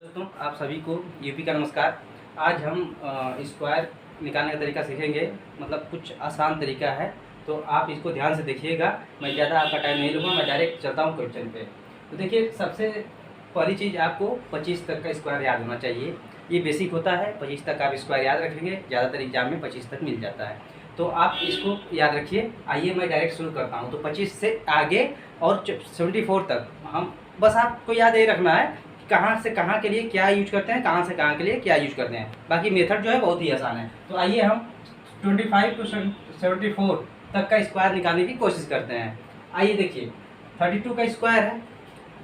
दोस्तों, आप सभी को यूपी का नमस्कार। आज हम स्क्वायर निकालने का तरीका सीखेंगे। मतलब कुछ आसान तरीका है, तो आप इसको ध्यान से देखिएगा। मैं ज़्यादा आपका टाइम नहीं लूँगा, मैं डायरेक्ट चलता हूँ क्वेश्चन पे। तो देखिए, सबसे पहली चीज़ आपको 25 तक का स्क्वायर याद होना चाहिए। ये बेसिक होता है, 25 तक आप स्क्वायर याद रखेंगे, ज़्यादातर एग्जाम में 25 तक मिल जाता है। तो आप इसको याद रखिए। आइए मैं डायरेक्ट शुरू करता हूँ। तो 25 से आगे और 74 तक हम बस आपको याद ये रखना है कहाँ से कहाँ के लिए क्या यूज करते हैं, कहाँ से कहाँ के लिए क्या यूज करते हैं। बाकी मेथड जो है बहुत ही आसान है। तो आइए हम 25 to 74 तक का स्क्वायर निकालने की कोशिश करते हैं। आइए देखिए, 32 का स्क्वायर है।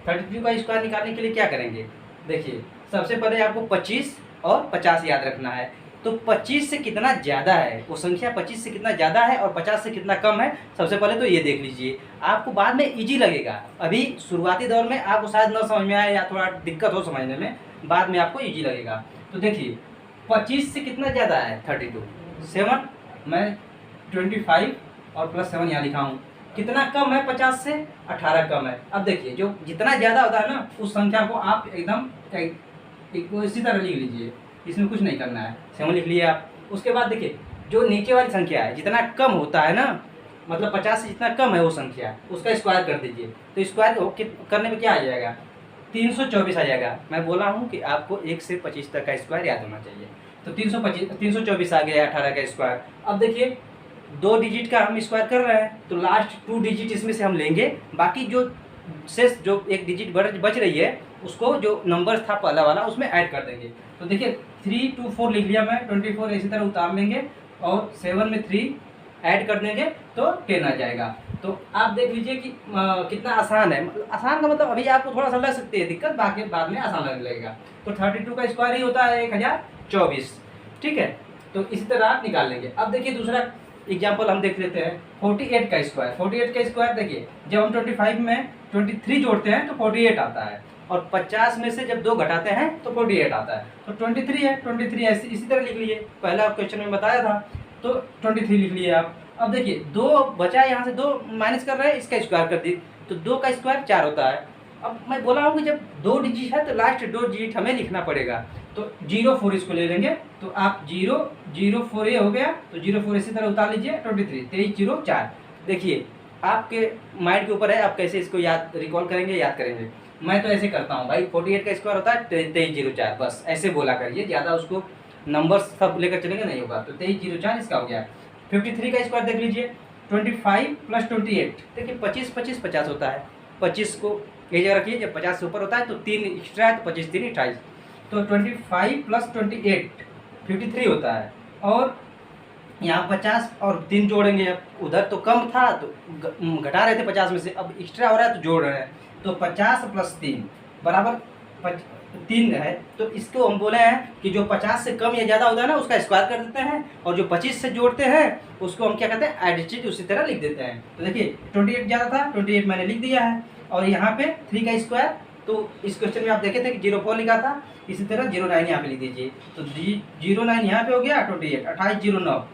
32 का स्क्वायर निकालने के लिए क्या करेंगे, देखिए सबसे पहले आपको 25 और 50 याद रखना है। तो 25 से कितना ज़्यादा है, वो संख्या 25 से कितना ज़्यादा है और 50 से कितना कम है, सबसे पहले तो ये देख लीजिए। आपको बाद में इजी लगेगा। अभी शुरुआती दौर में आपको शायद न समझ में आए या थोड़ा दिक्कत हो समझने में, बाद में आपको इजी लगेगा। तो देखिए 25 से कितना ज़्यादा है 32, 7। मैं 25 और +7 यहाँ लिखा हूँ। कितना कम है 50 से, 18 कम है। अब देखिए, जो जितना ज़्यादा होता है ना, उस संख्या को आप एकदम इसी तरह लिख लीजिए। इसमें कुछ नहीं करना है, 7 लिख लिए आप। उसके बाद देखिए, जो नीचे वाली संख्या है, जितना कम होता है ना, मतलब 50 से जितना कम है वो संख्या, उसका स्क्वायर कर दीजिए। तो स्क्वायर करने में क्या आ जाएगा, 324 आ जाएगा। मैं बोला हूँ कि आपको 1 से 25 तक का स्क्वायर याद होना चाहिए। तो 324 आ गया 18 का स्क्वायर। अब देखिए, 2 डिजिट का हम स्क्वायर कर रहे हैं, तो लास्ट 2 डिजिट इसमें से हम लेंगे। बाकी जो शेष जो 1 डिजिट बच रही है, उसको जो नंबर था पहला वाला उसमें ऐड कर देंगे। तो देखिए 3 2 4 लिख लिया मैं, 24 इसी तरह उतार लेंगे और 7 में 3 ऐड कर देंगे तो 10 आ जाएगा। तो आप देख लीजिए कि कितना आसान है। मतलब आसान का मतलब अभी आपको थोड़ा सा लग सकती है दिक्कत, बाकी बाद में आसान लगने लगेगा। तो 32 का स्क्वायर ही होता है 1024, ठीक है। तो इसी तरह आप निकाल लेंगे। अब देखिए दूसरा एग्जाम्पल हम देख लेते हैं, 48 का स्क्वायर। 48 का स्क्वायर देखिए, जब हम 25 में 23 जोड़ते हैं तो 48 आता है, और 50 में से जब 2 घटाते हैं तो 48 आता है। तो 23 है, 23 ऐसे इसी तरह लिख लिए, पहला क्वेश्चन में बताया था। तो 23 लिख लिए आप। अब देखिए 2 बचा, यहाँ से 2 माइनस कर रहे हैं, इसका स्क्वायर कर दी, तो 2 का स्क्वायर 4 होता है। अब मैं बोला हूँ कि जब 2 डिजिट है तो लास्ट 2 डिजिट हमें लिखना पड़ेगा। तो 04 इसको ले लेंगे, तो आप 004 ये हो गया, तो 04 इसी तरह उतार लीजिए। 23 2304। देखिए आपके माइंड के ऊपर है, आप कैसे इसको याद रिकॉल करेंगे, याद करेंगे। मैं तो ऐसे करता हूँ भाई, 48 का स्क्वायर होता है 2304, बस ऐसे बोला करिए, ज़्यादा उसको नंबर्स सब लेकर चलेंगे नहीं होगा। तो 2304 इसका हो गया। 53 का स्क्वायर देख लीजिए, 25 + 28। देखिए 25 25 50 होता है। 25 को एक जगह रखिए, जब 50 से ऊपर होता है तो 3 एक्स्ट्रा है, तो 25 3 28। तो 25 + 28 53 होता है। और यहाँ 50 और 3 जोड़ेंगे। अब उधर तो कम था तो घटा रहे थे 50 में से, अब एक्स्ट्रा हो रहा है तो जोड़ रहे हैं। तो 50 + 3 बराबर 3 है। तो इसको हम बोले हैं कि जो 50 से कम या ज़्यादा होता है ना, उसका स्क्वायर कर देते हैं, और जो 25 से जोड़ते हैं उसको हम क्या कहते हैं, एडिशन, उसी तरह लिख देते हैं। तो देखिए 28 ज़्यादा था, 28 मैंने लिख दिया है। और यहाँ पे 3 का स्क्वायर, तो इस क्वेश्चन में आप देखे थे कि 04 लिखा था, इसी तरह 09 यहाँ पे लिख दीजिए। तो 09 यहाँ पे हो गया, 28 2809।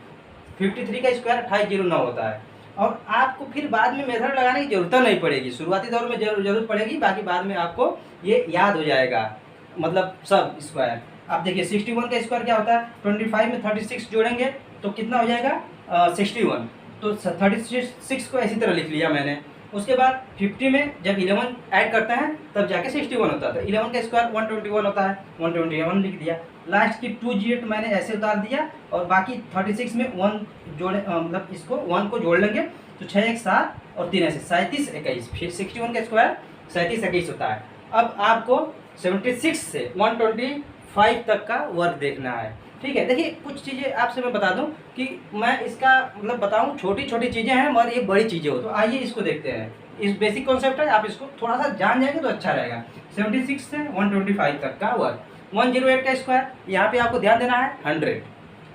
53 का स्क्वायर 2809 होता है। और आपको फिर बाद में मेथड लगाने की जरूरत नहीं पड़ेगी, शुरुआती दौर में जरूरत पड़ेगी, बाकी बाद में आपको ये याद हो जाएगा, मतलब सब स्क्वायर। आप देखिए 61 का स्क्वायर क्या होता है, 25 में 36 जोड़ेंगे तो कितना हो जाएगा, 61। तो 36 को इसी तरह लिख लिया मैंने। उसके बाद 50 में जब 11 ऐड करते हैं तब जाके 61 होता है। तो 11 का स्क्वायर 121 होता है, 121 लिख दिया। लास्ट की 2 डिजिट मैंने ऐसे उतार दिया, और बाकी 36 में 1 जोड़े, मतलब इसको 1 को जोड़ लेंगे, तो 6 1 7 और 3 ऐसे 37 21। फिर 61 का स्क्वायर 37 21 होता है। अब आपको 76 से 125 तक का वर्ग देखना है, ठीक है। देखिए कुछ चीज़ें आपसे मैं बता दूं कि मैं इसका मतलब बताऊं, छोटी छोटी चीज़ें हैं मगर ये बड़ी चीज़ें हो। तो आइए इसको देखते हैं। इस बेसिक कॉन्सेप्ट है, आप इसको थोड़ा सा जान जाएंगे तो अच्छा रहेगा। 76 से 125 तक का वर्ग। 108 का स्क्वायर, यहाँ पे आपको ध्यान देना है 100,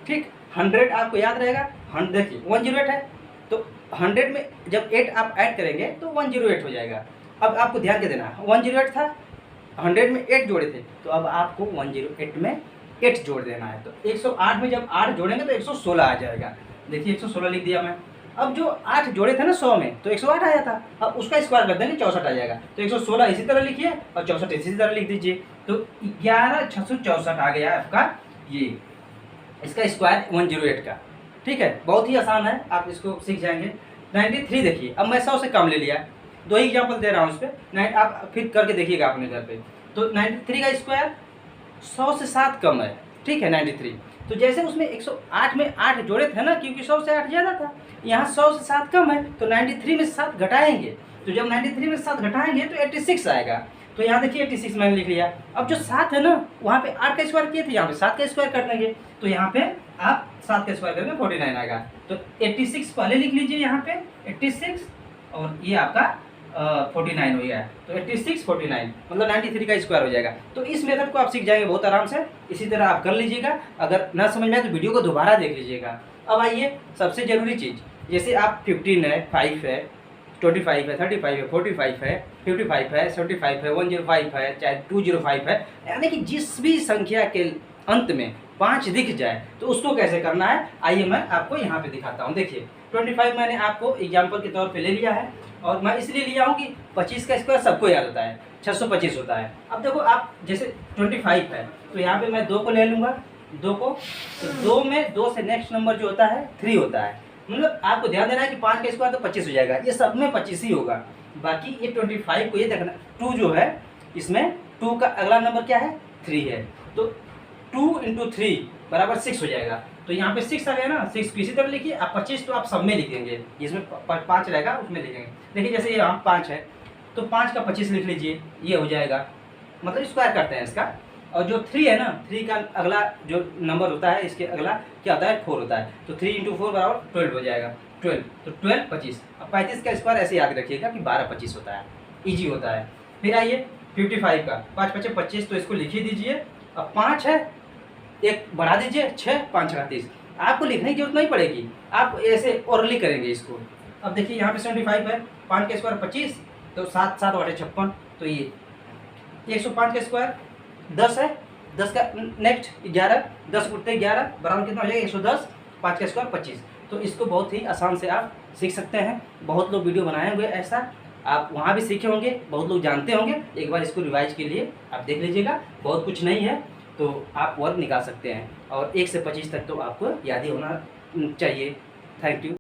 ठीक। 100 आपको याद रहेगा। देखिए 108 है, तो 100 में जब 8 आप ऐड करेंगे तो 108 हो जाएगा। अब आपको ध्यान के देना है, 108 था, 100 में 8 जोड़े थे, तो अब आपको 108 में 8 जोड़ देना है। तो 108 में जब 8 जोड़ेंगे तो 116 आ जाएगा। देखिए 116 लिख दिया मैं। अब जो 8 जोड़े थे ना 100 में, तो 108 आया था, अब उसका स्क्वायर कर देंगे 64 आ जाएगा। तो 116 इसी तरह लिखिए और 64 इसी तरह लिख दीजिए। तो 11,664 आ गया आपका ये, इसका स्क्वायर 108 का। ठीक है, बहुत ही आसान है, आप इसको सीख जाएंगे। 93 देखिए, अब मैं 100 से कम ले लिया, 2 ही एग्जाम्पल दे रहा हूँ इस पर, आप फिर करके देखिएगा अपने घर पे। तो 93 का स्क्वायर 100 से 7 कम है। ठीक है, 93। तो जैसे उसमें 108 में 8 जोड़े थे ना, क्योंकि 100 से 8 ज़्यादा था, यहाँ 100 से 7 कम है, तो 93 में 7 घटाएंगे। तो जब 93 में 7 घटाएंगे तो 86 आएगा। तो यहाँ देखिए 86 मैंने लिख लिया। अब जो 7 है ना, वहाँ पे 8 का स्क्वायर किए थे, यहाँ पे 7 का स्क्वायर कर देंगे, तो यहाँ पे आप 7 का स्क्वायर करेंगे 49 आएगा। तो 86 पहले लिख लीजिए यहाँ पे 86, और ये आपका 49 हो गया। तो 86 49 मतलब 93 का स्क्वायर हो जाएगा। तो इस मेथड को आप सीख जाएंगे बहुत आराम से। इसी तरह आप कर लीजिएगा। अगर ना समझ में आए तो वीडियो को दोबारा देख लीजिएगा। अब आइए सबसे ज़रूरी चीज़, जैसे आप 15 है, 5 है, 25 है, 35 है, 45 है, 55 है, 75 है, 105 है, चाहे 205 है, यानी कि जिस भी संख्या के अंत में 5 दिख जाए तो उसको कैसे करना है, आइए मैं आपको यहाँ पे दिखाता हूँ। देखिए 25 मैंने आपको एग्जाम्पल के तौर पे ले लिया है, और मैं इसलिए लिया हूँ कि 25 का स्क्वायर सबको याद होता है, 625 होता है। अब देखो आप जैसे 25 है, तो यहाँ पे मैं 2 को ले लूँगा, 2 को, तो 2 में 2 से नेक्स्ट नंबर जो होता है 3 होता है। मतलब आपको ध्यान देना है कि 5 का स्क्वायर तो 25 हो जाएगा, ये सब में 25 ही होगा। बाकी ये 25 को ये देखना, 2 जो है इसमें 2 का अगला नंबर क्या है, 3 है, तो 2 × 3 बराबर 6 हो जाएगा। तो यहाँ पे 6 आ गया ना, 6 को इसी तरह लिखिए। आप 25 तो आप सब में लिखेंगे, जिसमें 5 रहेगा उसमें लिखेंगे। देखिए जैसे ये यहाँ 5 है, तो 5 का 25 लिख लीजिए, ये हो जाएगा, मतलब स्क्वायर करते हैं इसका। और जो 3 है ना, 3 का अगला जो नंबर होता है, इसके अगला क्या होता है, 4 होता है, तो 3 × 4 बराबर 12 हो जाएगा, 12। तो 12 25। अब 35 का स्क्वायर ऐसे याद रखिएगा कि 12 25 होता है, ईजी होता है। फिर आइए 55 का, 5 × 5 = 25, तो इसको लिख ही दीजिए। अब 5 है, एक बढ़ा दीजिए, 6, 5 × 30। आपको लिखने की जरूरत नहीं पड़ेगी, आप ऐसे ओरली करेंगे इसको। अब देखिए यहाँ पे 75 है, 5 का स्क्वायर 25, तो 7 7 × 8 = 56, तो ये 105 का स्क्वायर 10 है, 10 का नेक्स्ट 11, 10 × 11 बराबर कितना हो जाएगा, 110, 5 का स्क्वायर 25। तो इसको बहुत ही आसान से आप सीख सकते हैं। बहुत लोग वीडियो बनाए होंगे ऐसा, आप वहाँ भी सीखे होंगे, बहुत लोग जानते होंगे। एक बार इसको रिवाइज के लिए आप देख लीजिएगा, बहुत कुछ नहीं है, तो आप वर्क निकाल सकते हैं। और 1 से 25 तक तो आपको याद ही होना चाहिए। Thank you.